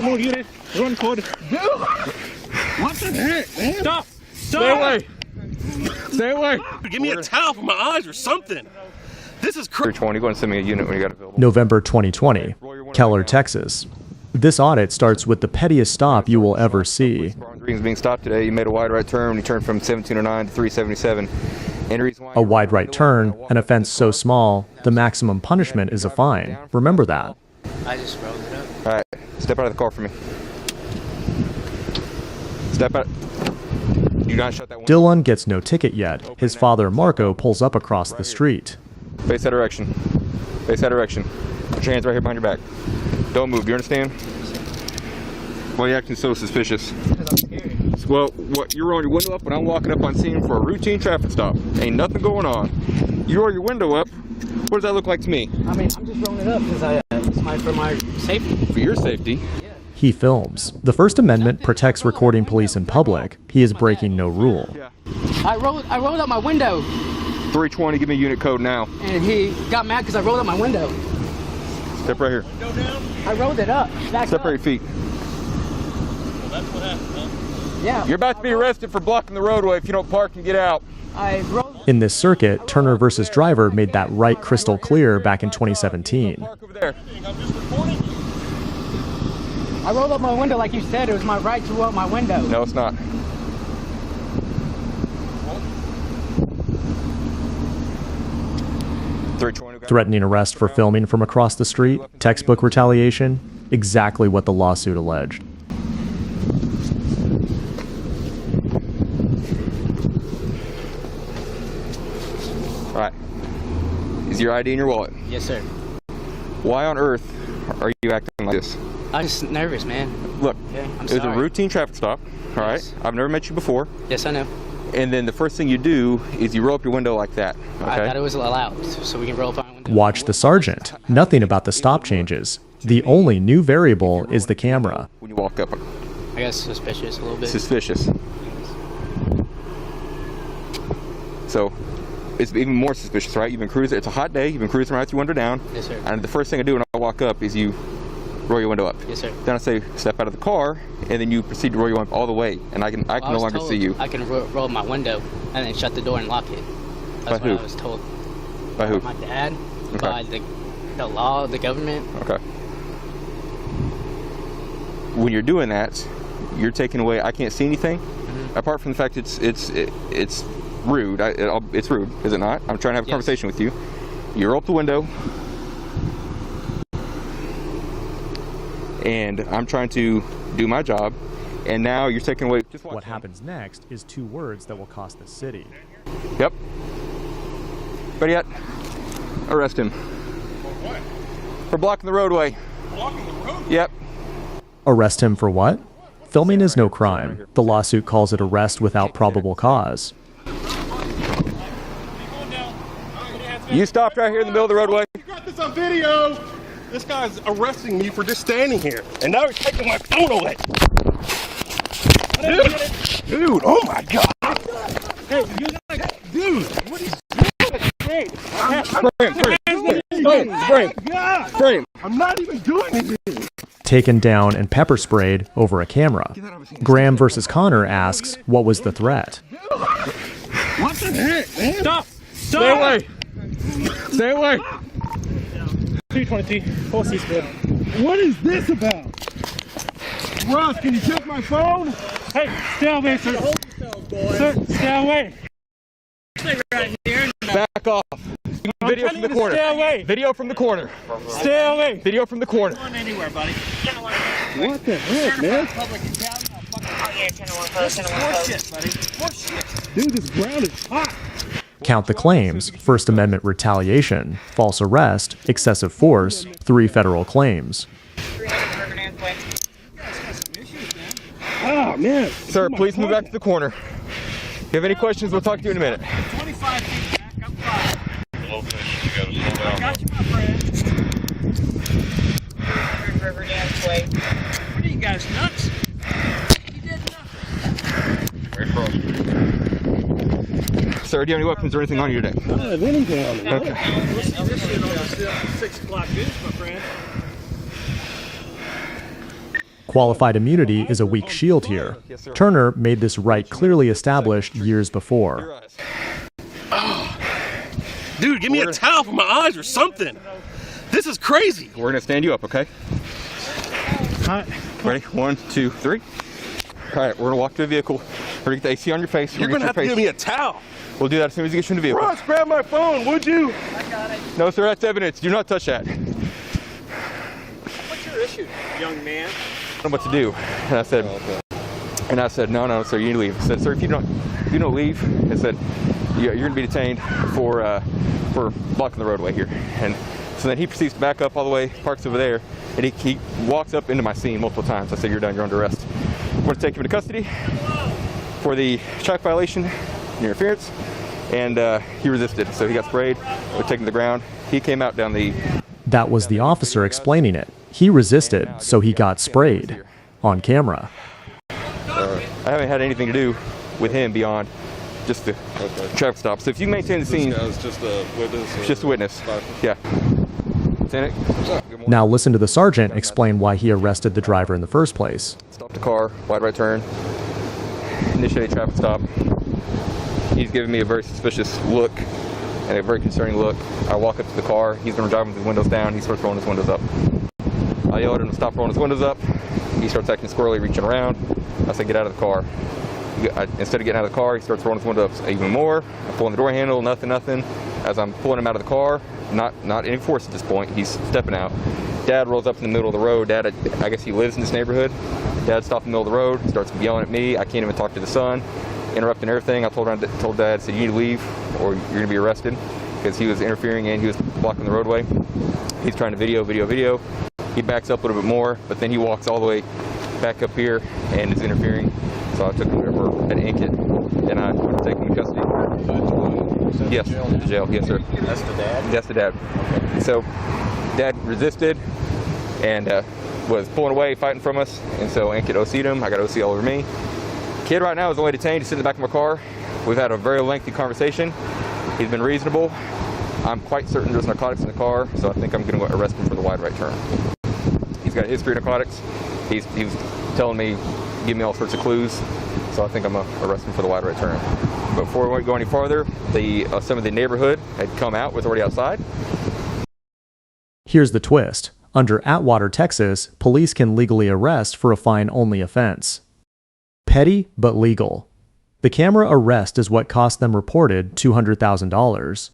more unit. Run forward. Dude! What the heck, man? Stop! Stay away! Stay away! Give me a towel for my eyes or something. This is crazy. 320, go and send me a unit when you got available. November 2020, Keller, Texas. This audit starts with the pettiest stop you will ever see. Readings being stopped today. You made a wide right turn when you turned from 1709 to 377. A wide right turn, an offense so small, the maximum punishment is a fine. Remember that. I just rolled it up. All right, step out of the car for me. Step out. Do not shut that window. Dylan gets no ticket yet. His father, Marco, pulls up across the street. Face that direction. Face that direction. Put your hands right here behind your back. Don't move. Do you understand? Why are you acting so suspicious? Because I'm scared. Well, you roll your window up when I'm walking up on scene for a routine traffic stop. Ain't nothing going on. You roll your window up. What does that look like to me? I mean, I'm just rolling it up because it's for my safety. For your safety? Yeah. He films. The First Amendment protects recording police in public. He is breaking no rule. Yeah. I rolled up my window. 320, give me a unit code now. And he got mad because I rolled up my window. Step right here. I rolled it up. Separate your feet. Well, that's what happened, huh? Yeah. You're about to be arrested for blocking the roadway if you don't park and get out. I rolled. In this circuit, Turner versus Driver made that right crystal clear back in 2017. Park over there. I'm just recording. I rolled up my window like you said. It was my right to roll up my window. No, it's not. Threatening arrest for filming from across the street, textbook retaliation, exactly what the lawsuit alleged. All right. Is your ID in your wallet? Yes, sir. Why on earth are you acting like this? I'm just nervous, man. Look, Okay, I'm it was a sorry. routine traffic stop, all right? Yes. I've never met you before. Yes, I know. And then the first thing you do is you roll up your window like that, okay? I thought it was allowed, so we can roll up my window. Watch the sergeant. Nothing about the stop changes. The only new variable is the camera. When you walk up, I got suspicious a little bit. suspicious. So it's even more suspicious, right? You've been cruising, it's a hot day, you've been cruising right with your window down. Yes, sir. And the first thing I do when I walk up is you roll your window up. Yes, sir. Then I say, step out of the car, and then you proceed to roll your window up all the way, and I can I no was longer told see you. I can roll my window and then shut the door and lock it. That's By what who? I was told. By who? My dad, Okay. by the law, the government. Okay. When you're doing that, you're taking away. I can't see anything. Mm-hmm. Apart from the fact it's rude. It's rude, is it not? I'm trying to have a Yes. conversation with you. You roll up the window, and I'm trying to do my job, and now you're taking away. Just watch. What happens next is two words that will cost the city. Yep. But yet, arrest him. For what? For blocking the roadway. Blocking the road? Yep. Arrest him for what? Filming is no crime. The lawsuit calls it arrest without probable cause. You stopped right here in the middle of the roadway. You got this on video. This guy's arresting me for just standing here, and now he's taking my phone away. Dude, oh my God. Hey, you like, dude, what is this? Frame. I'm not even doing anything. Taken down and pepper sprayed over a camera. Graham versus Connor asks, what was the threat? What the heck, man? Stop! Stay away. Stay away. 320, 4C good. What is this about? Ross, can you check my phone? Hey, stay away, sir. Sir, stay away. Back off. Video from the corner. Stay away. Video from the corner. Stay away. Video from the corner. Anywhere, buddy. What the heck, man? Dude, this ground is hot. Count the claims: First Amendment retaliation, false arrest, excessive force, 3 federal claims. Oh, man. Sir, please move back to the corner. If you have any questions, we'll talk to you in a minute. 25 feet back, I'm fine. I got you, my friend. What are you guys, nuts? You did nothing. Very Sir, do you have any weapons or anything on you today? I don't have anything on me. Okay. This shit on the 6 o'clock news, my friend. Qualified immunity is a weak shield here. Turner made this right clearly established years before. Dude, give me a towel for my eyes or something. This is crazy. We're gonna stand you up, okay? Ready? 1, 2, 3. All right, we're gonna walk to the vehicle. We're gonna get the AC on your face. You're gonna have to give me a towel. We'll do that as soon as you get you in the vehicle. Ross, grab my phone, would you? I got it. No, sir, that's evidence. Do not touch that. What's your issue, young man? I don't know what to do. And I said, no, sir, you need to leave. I said, sir, if you don't leave, I said, you're gonna be detained for blocking the roadway here. And so then he proceeds to back up all the way, parks over there, and he walks up into my scene multiple times. I said, you're done, you're under arrest. We're going to take him into custody for the traffic violation and interference, and he resisted. So he got sprayed, we're taken to the ground. He came out down the... That was the officer explaining it. He resisted, so he got sprayed. On camera. I haven't had anything to do with him beyond just the traffic stop. So if you maintain the scene... This guy's just a witness? Just a witness, yeah. Lieutenant? Now listen to the sergeant explain why he arrested the driver in the first place. Stopped the car, wide right turn, initiate a traffic stop. He's giving me a very suspicious look and a very concerning look. I walk up to the car, he's going to drive with his windows down, he starts rolling his windows up. I yell at him to stop rolling his windows up. He starts acting squirrely, reaching around. I say, get out of the car. Instead of getting out of the car, he starts rolling his windows up even more. I'm pulling the door handle, nothing. As I'm pulling him out of the car, not any force at this point, he's stepping out. Dad rolls up in the middle of the road. Dad, I guess he lives in this neighborhood. Dad stops in the middle of the road, starts yelling at me. I can't even talk to the son, interrupting everything. I told Dad, said, you need to leave or you're gonna be arrested, because he was interfering and he was blocking the roadway. He's trying to video. He backs up a little bit more, but then he walks all the way back up here and is interfering. So I took him over at Ankit, and I went to take him to custody. Yes, to jail. Yes, sir. That's the dad? That's the dad. Okay. So Dad resisted and was pulling away, fighting from us, and so Ankit OC'd him. I got OC all over me. Kid right now is only detained. He's sitting in the back of my car. We've had a very lengthy conversation. He's been reasonable. I'm quite certain there's narcotics in the car, so I think I'm going to arrest him for the wide right turn. He's got a history of narcotics. He was telling me, give me all sorts of clues, so I think I'm going to arrest him for the wide right turn. But before we go any farther, some of the neighborhood had come out, was already outside. Here's the twist. Under Atwater, Texas, police can legally arrest for a fine-only offense. Petty, but legal. The camera arrest is what cost them reported $200,000.